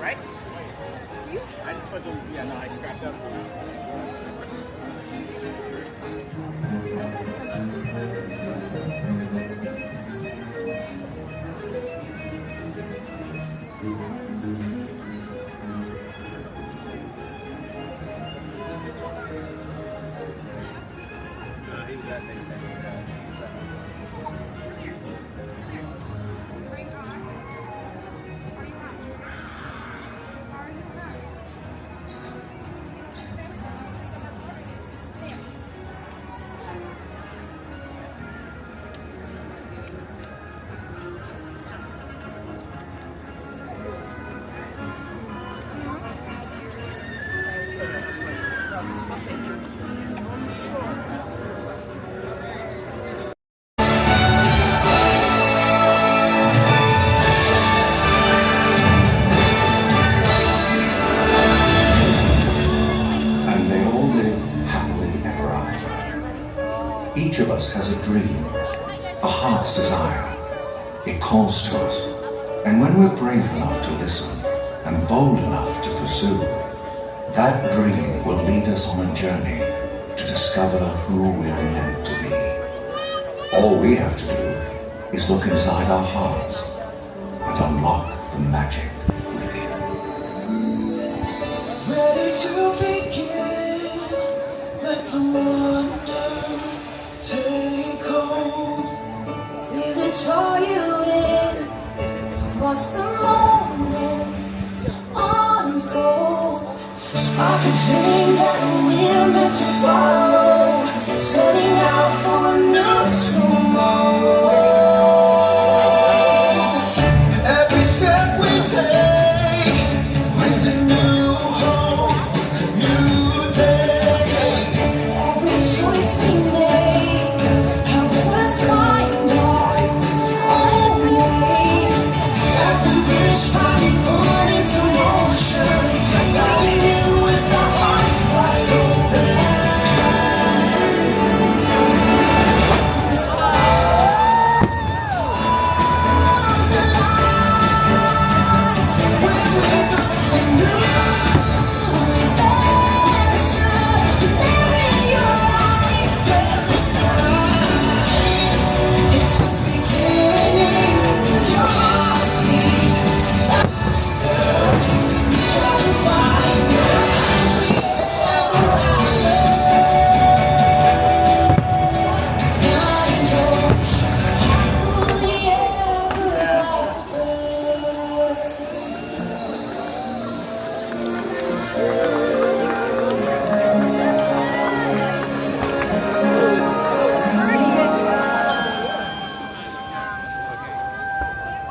Right? I just put the, yeah, no, I scratched up. He was that taking that. Each of us has a dream, a heart's desire. It calls to us, and when we're brave enough to listen and bold enough to pursue, that dream will lead us on a journey to discover who we're meant to be. All we have to do is look inside our hearts and unlock the magic within. Ready to begin, let the wonder take hold. Feel it draw you in. Watch the moment unfold. Spark a dream that we're meant to follow. Setting out for a new tomorrow. Every step we take brings a new hope, a new day. Every choice we make helps us find our own way. Every wish finally put into motion, diving in with our hearts wide open. The spark comes alive. When we go A new adventure, there in your eyes. It's just beginning. Feel your heartbeat faster. Reach out and find your happy ever after. Find your happily ever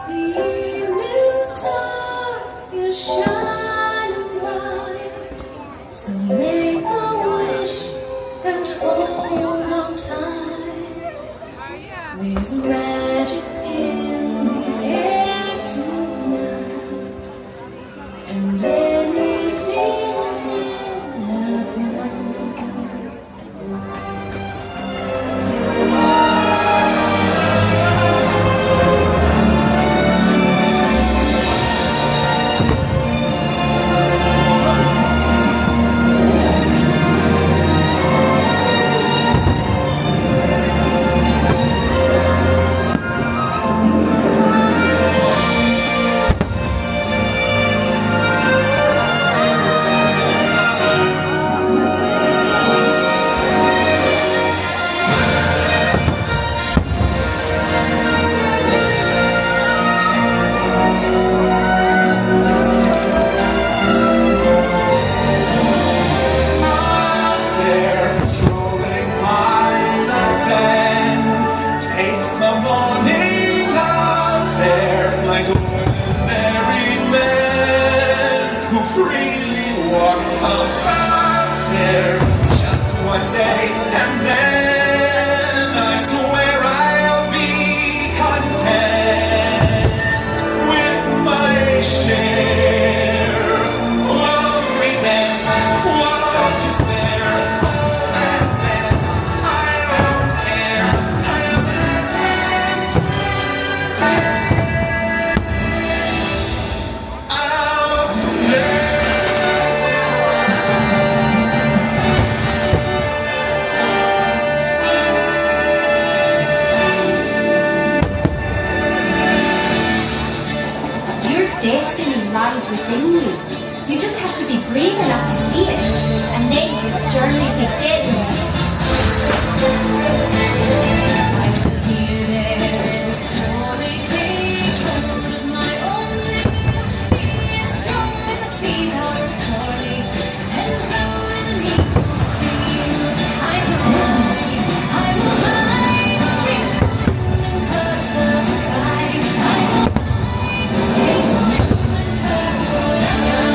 The evening star is shining bright, so make a wish and hold on tight. There's magic in the air tonight, and anything can happen. there, strolling by the sand, taste the morning out there, like ordinary men who freely walk about there. Just one day, and then I swear I'll be content with my share of reason. What lies within you. You just have to be brave enough to see it, and then your journey begins. I will hear their story take hold of my own dream. He is strong as the seas are stormy, and loud as an eagle's scream. I will fly, chase the wind and touch the sky. I will fly, chase the wind and touch the sky.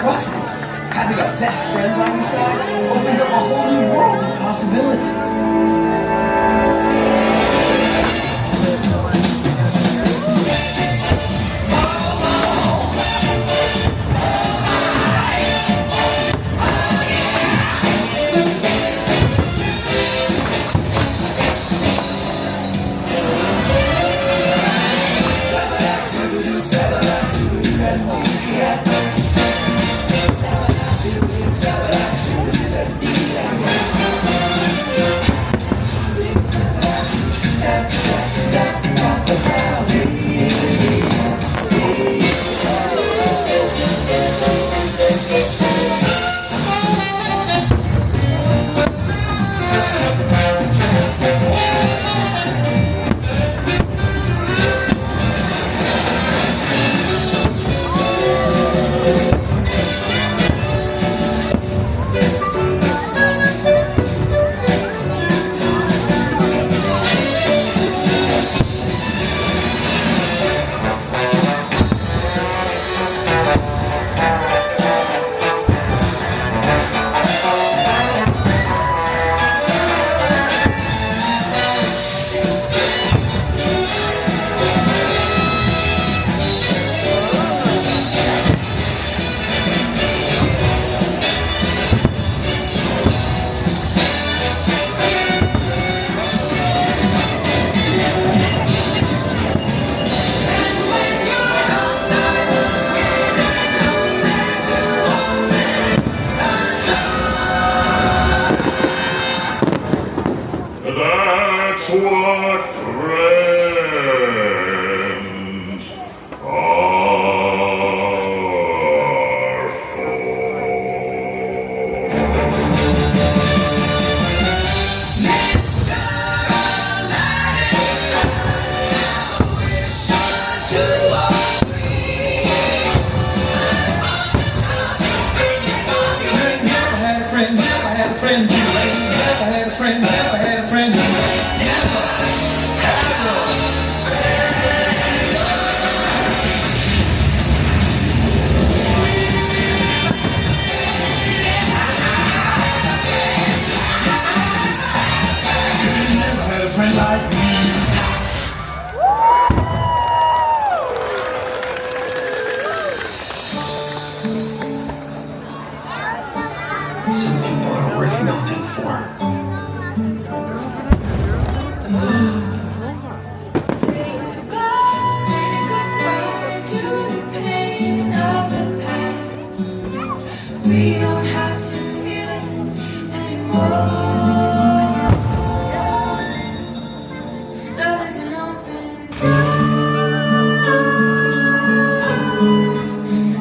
Trust me, having a best friend by your side opens up a whole new world of possibilities. That's what friends are for. Never had a friend you ain't. Never had a friend you ain't. Never had a Never had a friend like me. Some people are worth melting for. Say goodbye to the pain of the past. We don't have to feel it anymore. Love is an open door.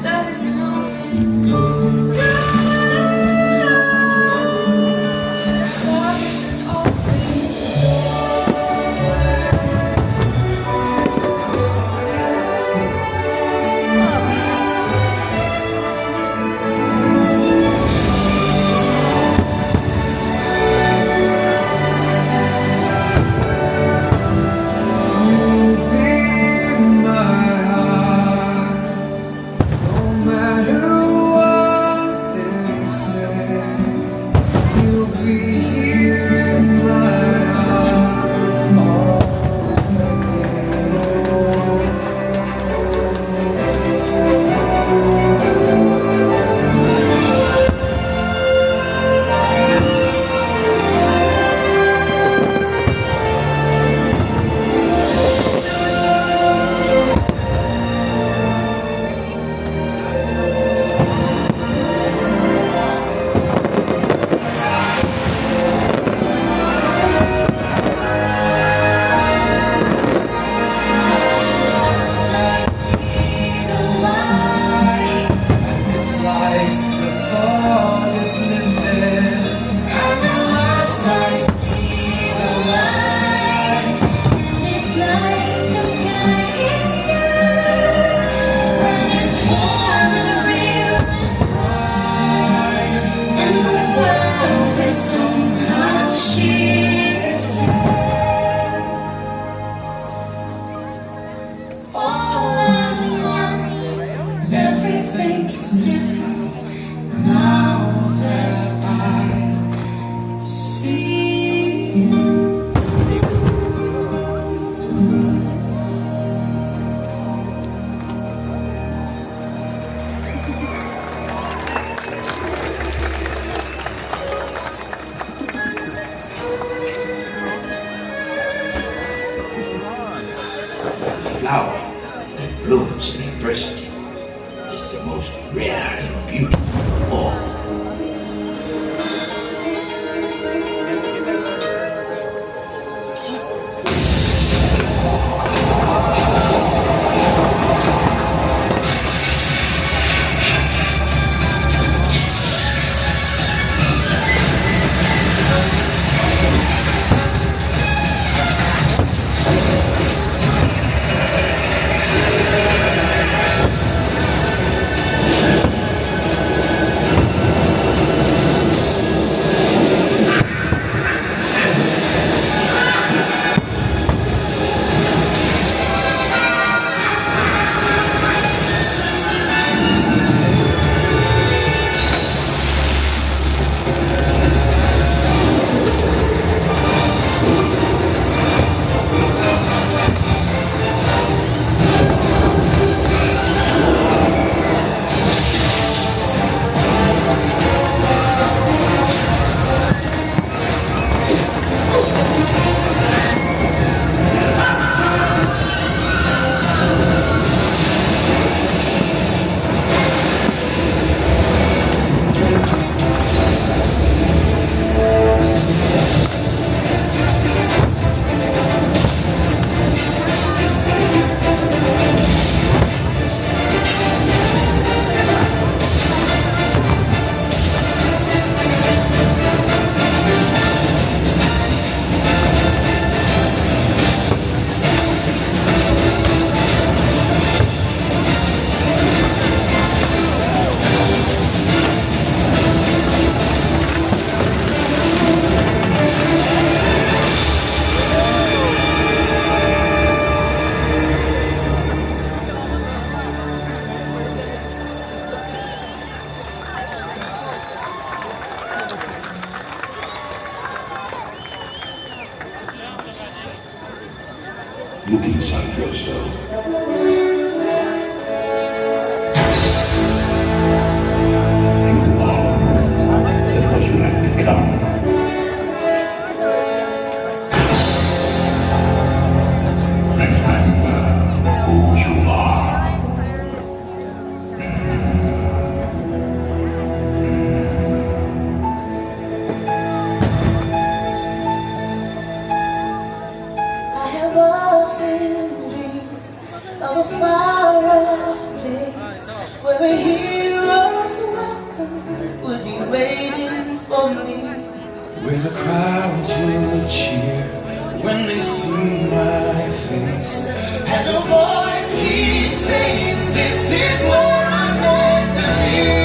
Love is an open door. Love is an open door. Flower that blooms in adversity is the most rare and beautiful of all. Look inside yourself. You are more than for me. Where the crowds will cheer when they see my face, and a voice keeps saying, this is where I'm meant to be.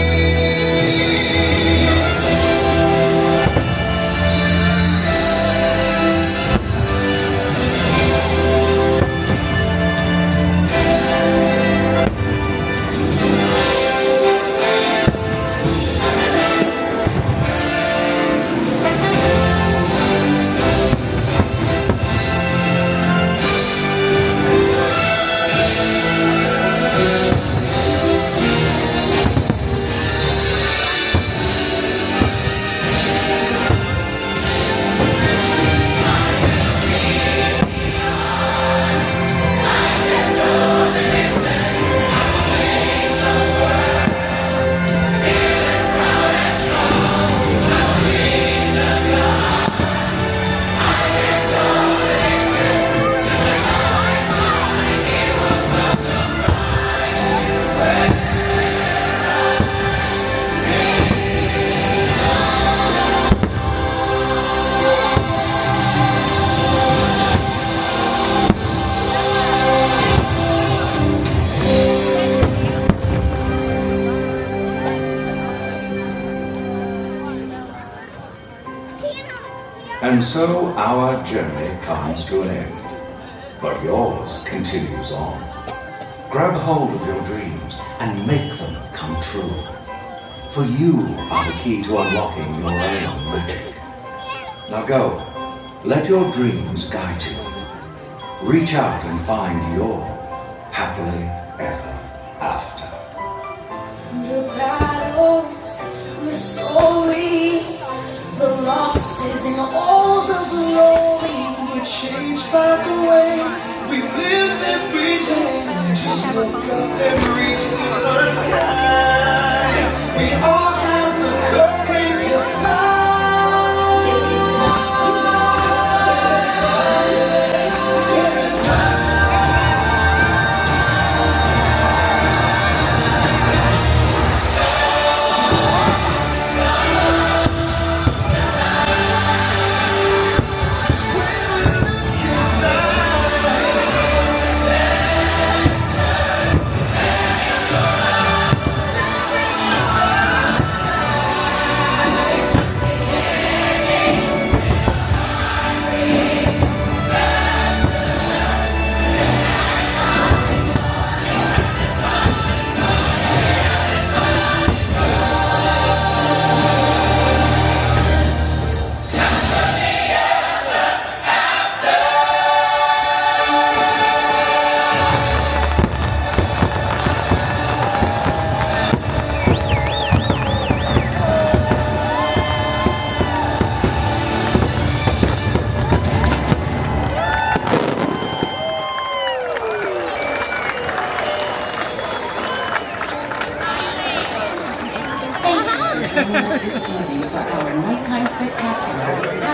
And so our journey comes to an end, but yours continues on. Grab hold of your dreams and make them come true. For you are the key to unlocking your own magic. Now go, let your dreams guide you. Reach out and find your happily ever after. The battles, the story, the losses and all the glory. We're changed by the way we live every day. Just look up and reach to the sky. We all have the courage to fly. Thank you for joining us this evening for our nighttime spectacular